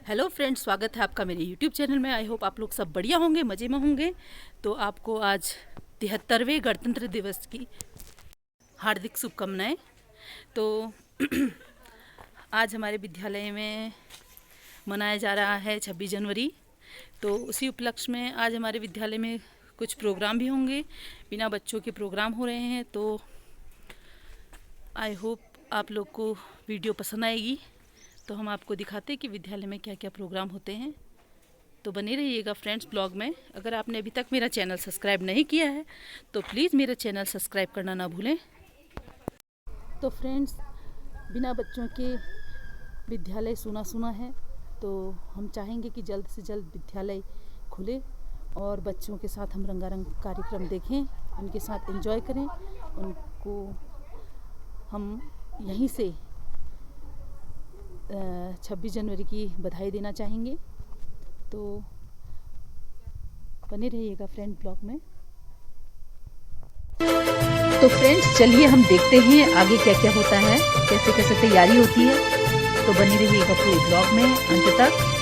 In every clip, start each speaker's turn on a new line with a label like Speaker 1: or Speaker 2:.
Speaker 1: Hello friends, स्वागत है आपका मेरे यूट्यूब चैनल में। आई होप आप लोग सब बढ़िया होंगे, मज़े में होंगे। तो आपको आज 73वें गणतंत्र दिवस की हार्दिक शुभकामनाएं। तो आज हमारे विद्यालय में मनाया जा रहा है 26 जनवरी। तो उसी उपलक्ष्य में आज हमारे विद्यालय में कुछ प्रोग्राम भी होंगे। बिना बच्चों के प्रोग्राम हो रहे हैं। तो आई होप आप लोग को वीडियो पसंद आएगी। तो हम आपको दिखाते हैं कि विद्यालय में क्या क्या प्रोग्राम होते हैं। तो बने रहिएगा फ्रेंड्स ब्लॉग में। अगर आपने अभी तक मेरा चैनल सब्सक्राइब नहीं किया है तो प्लीज़ मेरा चैनल सब्सक्राइब करना ना भूलें। तो फ्रेंड्स, बिना बच्चों के विद्यालय सूना सूना है। तो हम चाहेंगे कि जल्द से जल्द विद्यालय खुले और बच्चों के साथ हम रंगारंग कार्यक्रम देखें, उनके साथ एंजॉय करें। उनको हम यहीं से 26 जनवरी की बधाई देना चाहेंगे। तो बने रहिएगा फ्रेंड ब्लॉग में। तो फ्रेंड्स, चलिए हम देखते हैं आगे क्या क्या होता है, कैसे कैसे तैयारी होती है। तो बने रहिएगा पूरे ब्लॉग में अंत तक।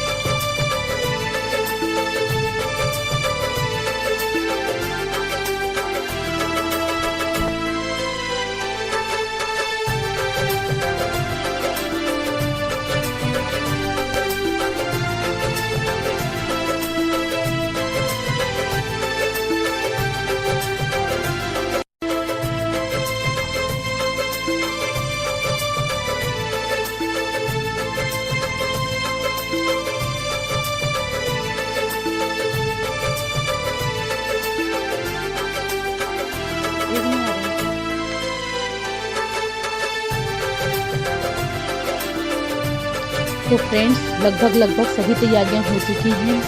Speaker 1: तो फ्रेंड्स, लगभग सभी तैयारियां हो चुकी हैं।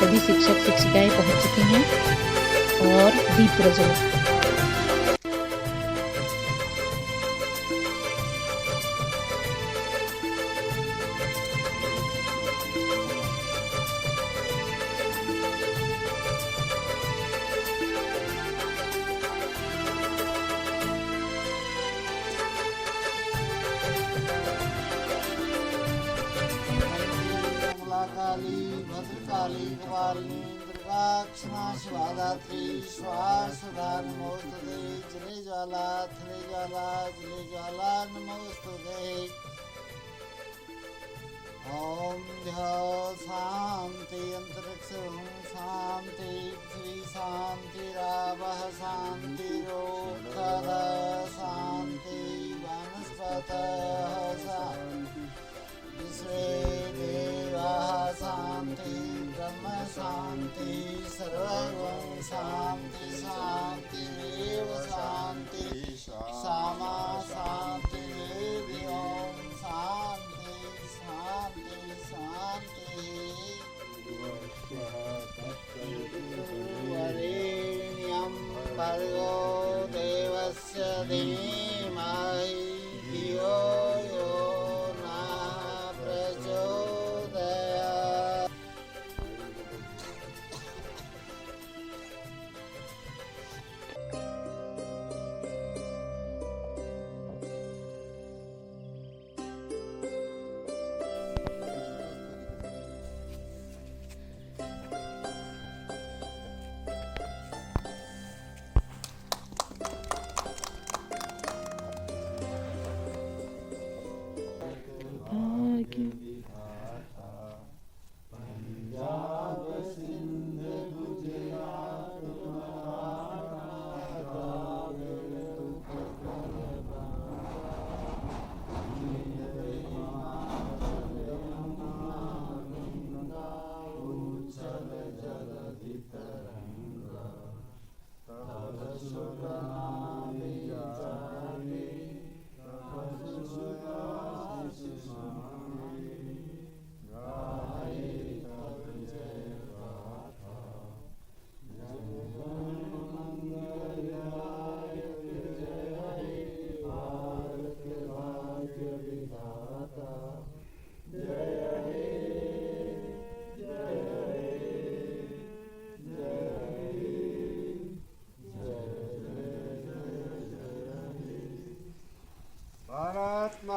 Speaker 1: सभी शिक्षक शिक्षिकाएं पहुंच चुकी हैं और दीप प्रज्वलन।
Speaker 2: काली भद्रकाली कपालिनी दुर्गा क्षमा शिवाधात्री स्वाहा नमोस्तुते। जले ज्वाला थले ज्वाला जले ज्वाला नमोस्तुते। ओम ध्यान शांति अंतरिक्ष शांति पृथ्वी शांति रावः शांति रोखर शांति वनस्पतः शांति विश्वे देवाः शांति ब्रह्म शांति सर्वं शांति शांतिरेव शांति सामा शांति ओम शांति शांति शांति। वरेण्यं भर्गो देवस्य धीमहि धियो यो नः प्रचोदयात्।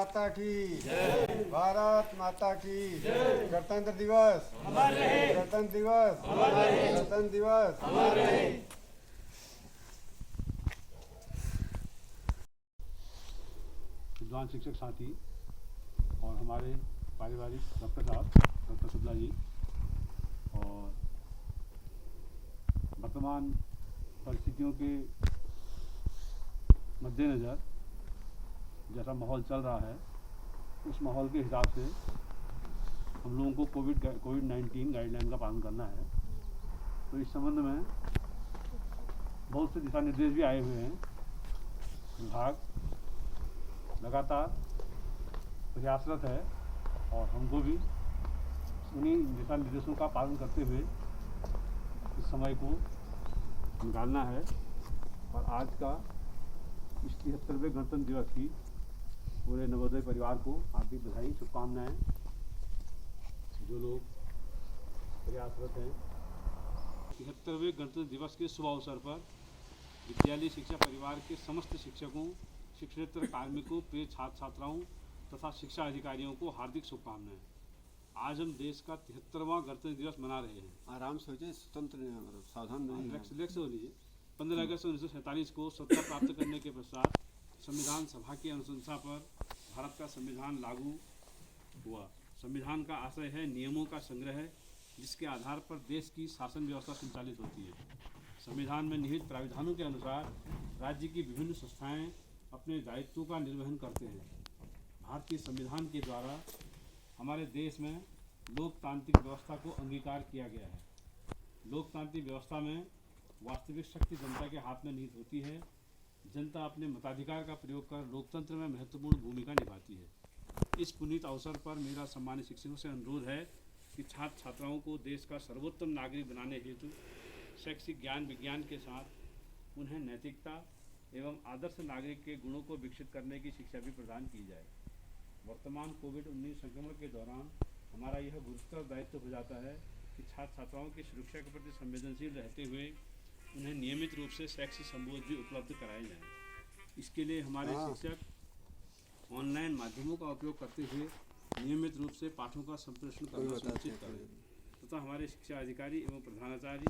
Speaker 3: माता की जय। भारत माता की जय। गणतंत्र दिवस अमर रहे। गणतंत्र दिवस अमर रहे। गणतंत्र दिवस अमर रहे।
Speaker 4: विद्वान शिक्षक साथी और हमारे पारिवारिक डॉक्टर साहब डॉक्टर शुक्ला जी, और वर्तमान परिस्थितियों के मद्देनज़र जैसा माहौल चल रहा है, उस माहौल के हिसाब से हम लोगों को कोविड-19 गाइडलाइन का पालन करना है। तो इस संबंध में बहुत से दिशा निर्देश भी आए हुए हैं। विभाग लगातार प्रयासरत है और हमको भी उन्हीं दिशा निर्देशों का पालन करते हुए इस समय को निकालना है। और आज का इस 73वें गणतंत्र दिवस की पूरे नवोदय परिवार को हार्दिक बधाई, शुभकामनाएं। जो लोग प्रयासरत हैं 73वें गणतंत्र दिवस के शुभ अवसर पर विद्यालय शिक्षा परिवार के समस्त शिक्षकों, शिक्षणेतर कार्मिकों, प्रिय छात्र छात्राओं तथा शिक्षा अधिकारियों को हार्दिक शुभकामनाएं। आज हम देश का 73वां गणतंत्र दिवस मना रहे हैं।
Speaker 3: आराम से हो जाए, स्वतंत्र सावधान नहीं।
Speaker 4: रिलैक्स हो लीजिए। 15 अगस्त 1947 को सत्ता प्राप्त करने के पश्चात संविधान सभा की अनुशंसा पर भारत का संविधान लागू हुआ। संविधान का आशय है नियमों का संग्रह, जिसके आधार पर देश की शासन व्यवस्था संचालित होती है। संविधान में निहित प्राविधानों के अनुसार राज्य की विभिन्न संस्थाएं अपने दायित्वों का निर्वहन करते हैं। भारतीय संविधान के द्वारा हमारे देश में लोकतांत्रिक व्यवस्था को अंगीकार किया गया है। लोकतांत्रिक व्यवस्था में वास्तविक शक्ति जनता के हाथ में निहित होती है। जनता अपने मताधिकार का प्रयोग कर लोकतंत्र में महत्वपूर्ण भूमिका निभाती है। इस पुनीत अवसर पर मेरा सम्मानित शिक्षकों से अनुरोध है कि छात्र छात्राओं को देश का सर्वोत्तम नागरिक बनाने हेतु शैक्षिक ज्ञान विज्ञान के साथ उन्हें नैतिकता एवं आदर्श नागरिक के गुणों को विकसित करने की शिक्षा भी प्रदान की जाए। वर्तमान कोविड-19 संक्रमण के दौरान हमारा यह गुरुतर दायित्व हो जाता है कि छात्र छात्राओं की सुरक्षा के प्रति संवेदनशील रहते हुए उन्हें नियमित रूप से शैक्षिक संबोध भी उपलब्ध कराए जाएँ। इसके लिए हमारे शिक्षक ऑनलाइन माध्यमों का उपयोग करते हुए नियमित रूप से पाठों का संप्रेषण करना सुनिश्चित करें तथा हमारे शिक्षा अधिकारी एवं प्रधानाचार्य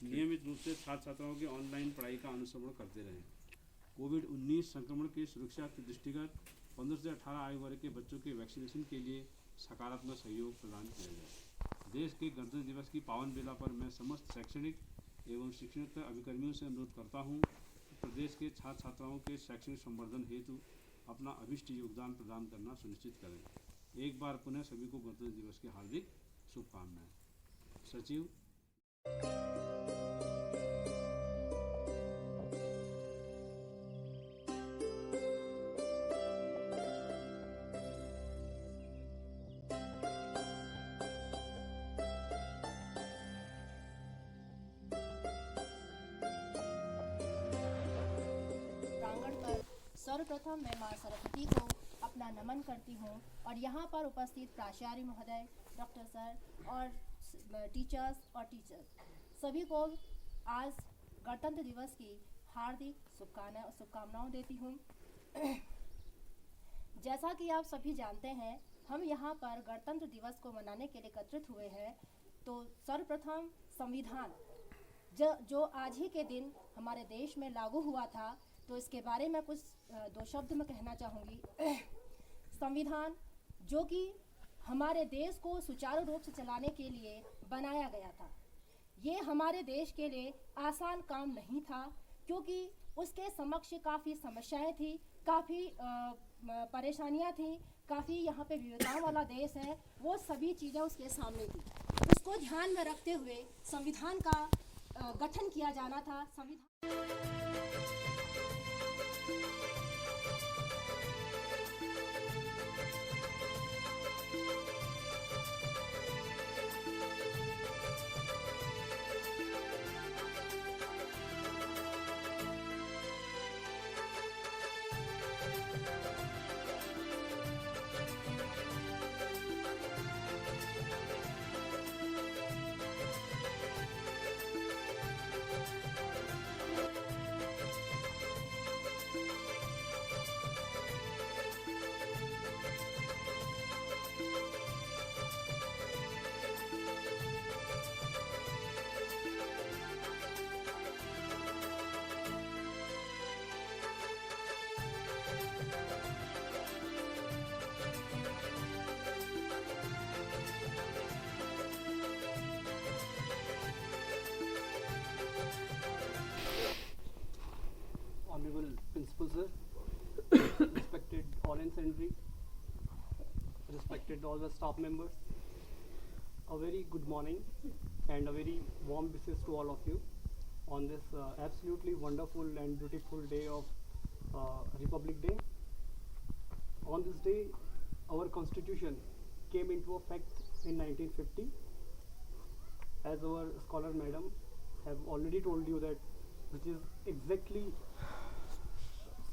Speaker 4: नियमित रूप से छात्र छात्राओं की ऑनलाइन पढ़ाई का अनुश्रवण करते रहें। कोविड-19 संक्रमण की सुरक्षा के दृष्टिगत 15 से 18 आयु वर्ग के बच्चों के वैक्सीनेशन के लिए सकारात्मक सहयोग प्रदान किया जाए। देश के गणतंत्र दिवस की पावन बेला पर मैं समस्त शैक्षणिक एवं शिक्षणेतर अभिकर्मियों से अनुरोध करता हूँ कि प्रदेश के छात्र छात्राओं के शैक्षणिक संवर्धन हेतु अपना अभिष्ट योगदान प्रदान करना सुनिश्चित करें। एक बार पुनः सभी को गणतंत्र दिवस की हार्दिक शुभकामनाएं। सचिव।
Speaker 5: सर्वप्रथम मैं मां सरस्वती को अपना नमन करती हूँ और यहाँ पर उपस्थित प्राचार्य महोदय, डॉक्टर सर और टीचर्स सभी को आज गणतंत्र दिवस की हार्दिक शुभकामनाएं देती हूँ। जैसा कि आप सभी जानते हैं, हम यहाँ पर गणतंत्र दिवस को मनाने के लिए एकत्रित हुए हैं। तो सर्वप्रथम संविधान जो आज ही के दिन हमारे देश में लागू हुआ था, तो इसके बारे में कुछ दो शब्द में कहना चाहूँगी। संविधान जो कि हमारे देश को सुचारू रूप से चलाने के लिए बनाया गया था, ये हमारे देश के लिए आसान काम नहीं था, क्योंकि उसके समक्ष काफ़ी समस्याएं थी, काफ़ी परेशानियां थी, काफ़ी यहाँ पे विविधताओं वाला देश है, वो सभी चीज़ें उसके सामने थी। उसको ध्यान में रखते हुए संविधान का गठन किया जाना था।
Speaker 6: Secretary, respected all the staff members, a very good morning and a very warm wishes to all of you on this absolutely wonderful and beautiful day of Republic Day. On this day, our constitution came into effect in 1950. As our scholar madam have already told you that which is exactly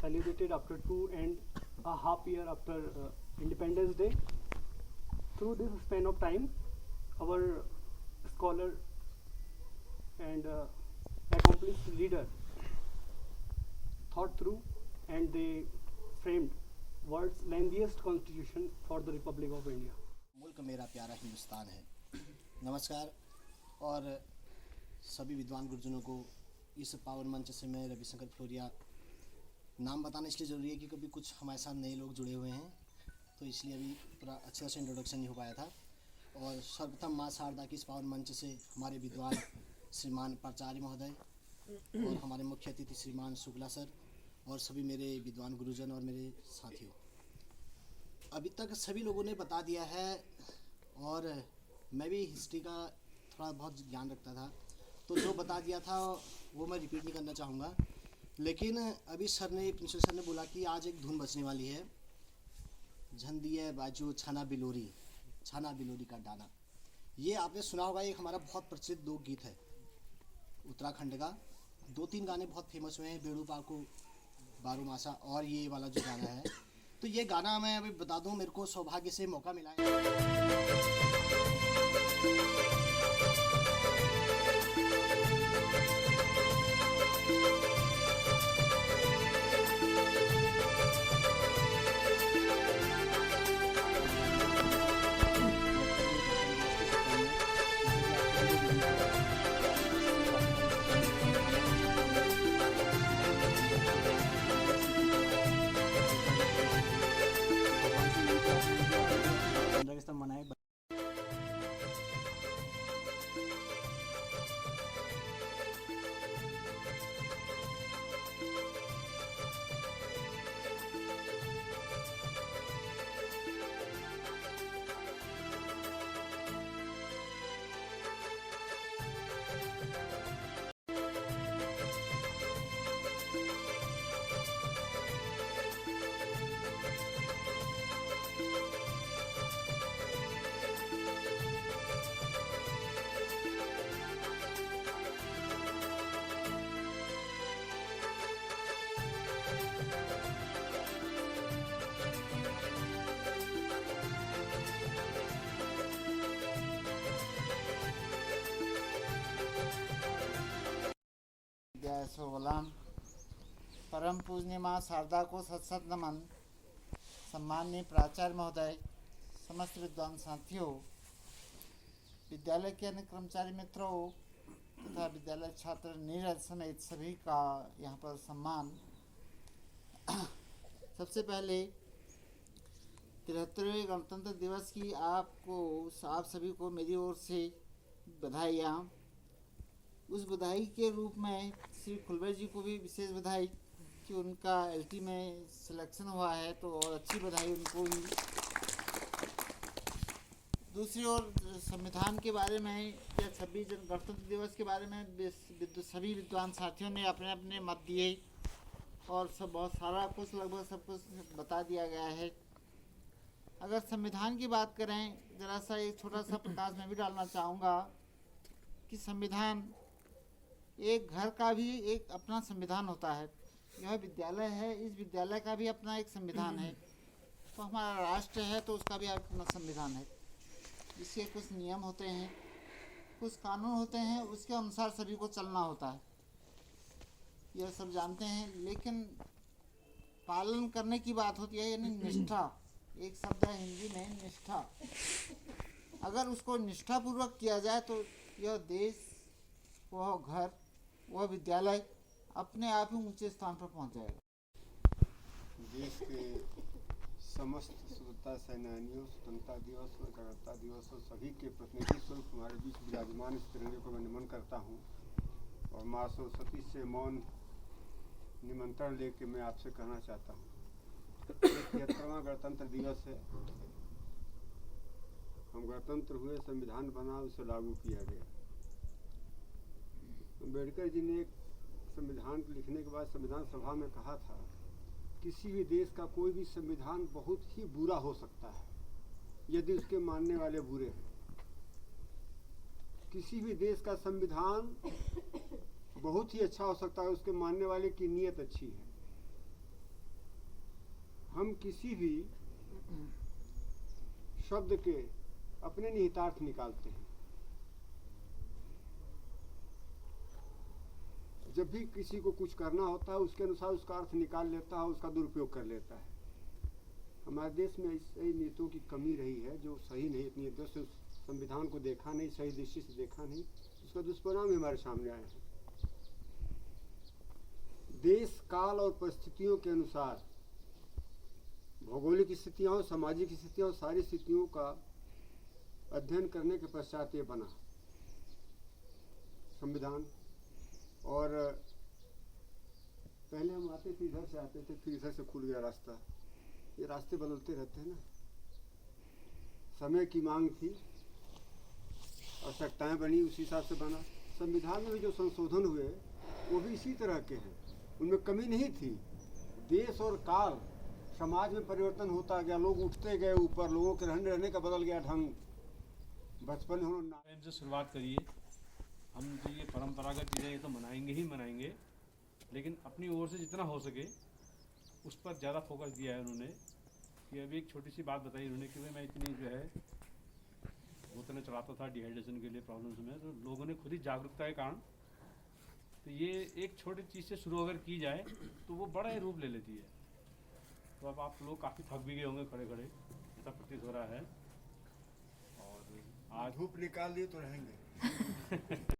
Speaker 6: celebrated after 2.5 years after Independence Day. Through this span of time, our scholar and accomplished leader thought through and they framed world's lengthiest constitution for the Republic of India.
Speaker 7: मुल्क मेरा प्यारा हिंदुस्तान है। नमस्कार और सभी विद्वान गुरुजनों को इस पावन मंच से मैं रविशंकर फ्लोरिया, नाम बताना इसलिए ज़रूरी है कि कभी कुछ हमारे साथ नए लोग जुड़े हुए हैं, तो इसलिए अभी पूरा अच्छे से इंट्रोडक्शन नहीं हो पाया था। और सर्वप्रथम माँ शारदा की इस पावन मंच से हमारे विद्वान श्रीमान प्राचार्य महोदय और हमारे मुख्य अतिथि श्रीमान शुक्ला सर और सभी मेरे विद्वान गुरुजन और मेरे साथियों, अभी तक सभी लोगों ने बता दिया है और मैं भी हिस्ट्री का थोड़ा बहुत ज्ञान रखता था, तो जो बता दिया था वो मैं रिपीट नहीं करना चाहूँगा। लेकिन अभी प्रिंसिपल सर ने बोला कि आज एक धुन बजने वाली है, झंडिया बाजू छाना बिलोरी का डाना। ये आपने सुना होगा, एक हमारा बहुत प्रचलित लोकगीत है उत्तराखंड का। 2-3 गाने बहुत फेमस हुए हैं, बेड़ू पाकू, बारू मासा और ये वाला जो गाना है। तो ये गाना मैं अभी बता दूं, मेरे को सौभाग्य से मौका मिला है। मनाए
Speaker 2: गुलाम परम पूजनीय माँ शारदा को सत सत नमन। सम्माननीय प्राचार्य महोदय, समस्त विद्वान साथियों, विद्यालय के अन्य कर्मचारी मित्रों तथा विद्यालय छात्र नीरज समेत सभी का यहाँ पर सम्मान। सबसे पहले 73वें गणतंत्र दिवस की आप सभी को मेरी ओर से बधाइयाँ। उस बधाई के रूप में श्री खुलबे जी को भी विशेष बधाई कि उनका LT में सिलेक्शन हुआ है, तो और अच्छी बधाई उनको ही। दूसरी ओर संविधान के बारे में या 26 गणतंत्र दिवस के बारे में सभी विद्वान साथियों ने अपने अपने मत दिए और सब बहुत सारा कुछ लगभग सब कुछ बता दिया गया है। अगर संविधान की बात करें, ज़रा सा एक छोटा सा प्रकाश मैं भी डालना चाहूँगा कि संविधान एक घर का भी एक अपना संविधान होता है। यह विद्यालय है, इस विद्यालय का भी अपना एक संविधान है। तो हमारा राष्ट्र है तो उसका भी अपना संविधान है, इसके कुछ नियम होते हैं, कुछ कानून होते हैं, उसके अनुसार सभी को चलना होता है, यह सब जानते हैं। लेकिन पालन करने की बात होती है, यानी निष्ठा, एक शब्द है हिंदी में निष्ठा। अगर उसको निष्ठापूर्वक किया जाए तो यह देश, वह घर, वह विद्यालय अपने आप ही ऊंचे स्थान पर पहुंच जाएगा।
Speaker 3: देश के समस्त स्वतंत्रता सेनानियों, स्वतंत्रता दिवस और गणतंत्र दिवस और सभी के प्रतिनिधि स्वरूप हमारे बीच विराजमान इस तिरंगे को मैं नमन करता हूँ। और माँ सरस्वती से मौन निमंत्रण लेके मैं आपसे कहना चाहता हूँ 73वां गणतंत्र दिवस है। हम गणतंत्र हुए, संविधान बना, उसे लागू किया गया। अम्बेडकर जी ने संविधान को लिखने के बाद संविधान सभा में कहा था, किसी भी देश का कोई भी संविधान बहुत ही बुरा हो सकता है यदि उसके मानने वाले बुरे हैं। किसी भी देश का संविधान बहुत ही अच्छा हो सकता है, उसके मानने वाले की नीयत अच्छी है। हम किसी भी शब्द के अपने निहितार्थ निकालते हैं। जब भी किसी को कुछ करना होता है उसके अनुसार उसका अर्थ निकाल लेता है, उसका दुरुपयोग कर लेता है। हमारे देश में ऐसी नीतियों की कमी रही है जो सही नहीं, इतनी दृष्टि संविधान को देखा नहीं, सही दृष्टि से देखा नहीं, उसका दुष्परिणाम हमारे सामने आए हैं। देश काल और परिस्थितियों के अनुसार, भौगोलिक स्थितियों, सामाजिक स्थितियों, सारी स्थितियों का अध्ययन करने के पश्चात ये बना संविधान। और पहले हम आते थे, इधर से आते थे, फिर इधर से खुल गया रास्ता। ये रास्ते बदलते रहते हैं ना। समय की मांग थी, आवश्यकताएं बनी, उसी हिसाब से बना। संविधान में भी जो संशोधन हुए वो भी इसी तरह के हैं, उनमें कमी नहीं थी। देश और काल, समाज में परिवर्तन होता गया, लोग उठते गए ऊपर, लोगों के रहने का बदल गया ढंग। बचपन में उन्होंने
Speaker 4: टाइम से शुरुआत करिए। हम जो ये परंपरागत चीज़ें ये तो मनाएंगे ही मनाएंगे, लेकिन अपनी ओर से जितना हो सके उस पर ज़्यादा फोकस दिया है उन्होंने। कि अभी एक छोटी सी बात बताई उन्होंने कि भाई मैं इतनी जो है बोतलें चलाता था डिहाइड्रेशन के लिए प्रॉब्लम्स में, तो लोगों ने खुद ही जागरूकता के कारण, तो ये एक छोटी चीज़ से शुरू अगर की जाए तो वो बड़ा ही रूप ले लेती है। तो अब आप लोग काफ़ी थक भी गए होंगे खड़े खड़े, ऐसा प्रतीत हो रहा है। और आज
Speaker 3: धूप निकाल दिए तो रहेंगे।